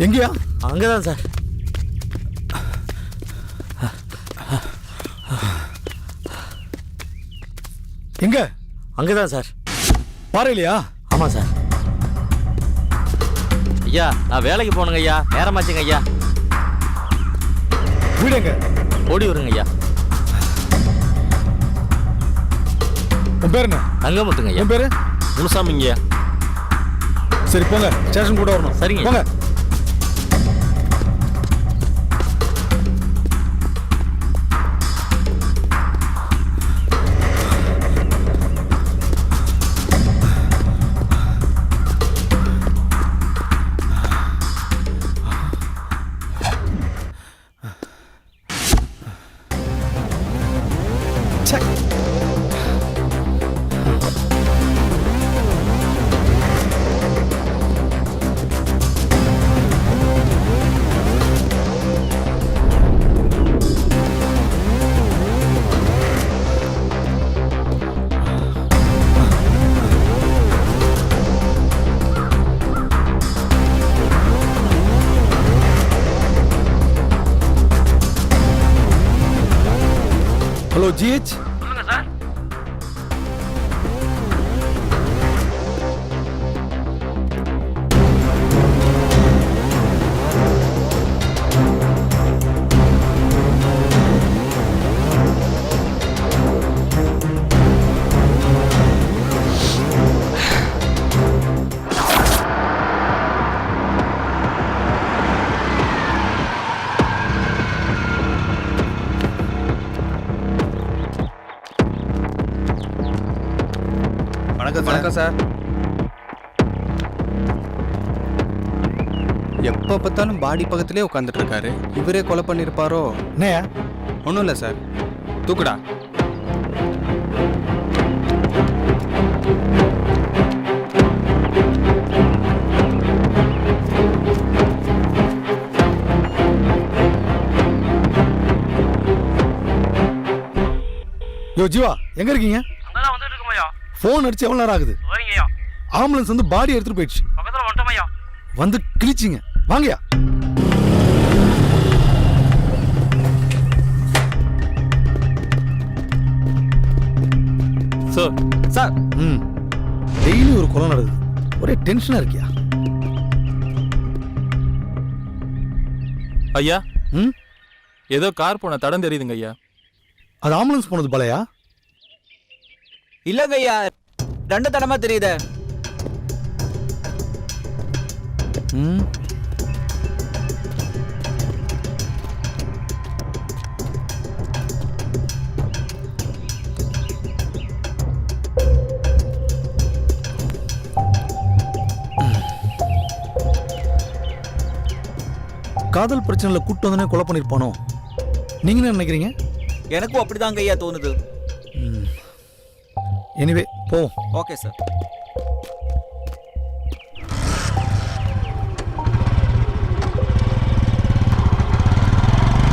எங்கயா? அங்கதான் சார். எங்க? அங்கதான் சார். பாறையிலையா? ஆமா சார். ஐயா நான் வேலைக்கு போகணுங்க ஐயா, நேரமாச்சுங்க ஐயா. வீடு எங்க? ஓடி வருங்க ஐயா. உன் பேர் என்ன? தங்கமுத்துங்க ஐயா. என் பேரு முனுசாமிங்க. சரி போங்க, ஸ்டேஷன் கூட வரணும். சரிங்க போங்க. Hello GH. சொல்லுங்க சார். வணக்கம் சார். எப்போ பார்த்தாலும் பாடி பக்கத்திலே உட்காந்துட்டு இருக்காரு. இவரே கொலை பண்ணியிருப்பாரோ? என்னையா? ஒன்றும் இல்லை சார். தூக்குடா. யோ ஜீவா, எங்க இருக்கீங்க? அங்கதான் வந்துட்டு இருக்கோம் ஐயா. போன் அடிச்சு எவ்வளவு நேரம் ஆகுது? வரீங்க ஐயா. ஆம்புலன்ஸ் வந்து பாடி எடுத்துட்டு போயிடுச்சு. பக்கத்துல வந்துட்டோம் ஐயா. வந்து கிழிச்சிங்க. வாங்கயா. சார். சார். டெய்லி ஒரு கொலை நடக்குது. ஒரே டென்ஷனா இருக்கியா? ஐயா. ஏதோ கார் போன தடம் தெரியுதுங்க ஐயா. அது ஆம்புலன்ஸ் போனது பலையா? இல்லங்க ஐயா, ரெண்டு தடமா தெரியுது. காதல் பிரச்சனைல கூட்டு வந்தனே கொலை பண்ணிருப்பானோ? நீங்க என்ன நினைக்கிறீங்க? எனக்கும் அப்படிதாங்க ஐயா தோணுது. எனிவே போவோம். Okay sir.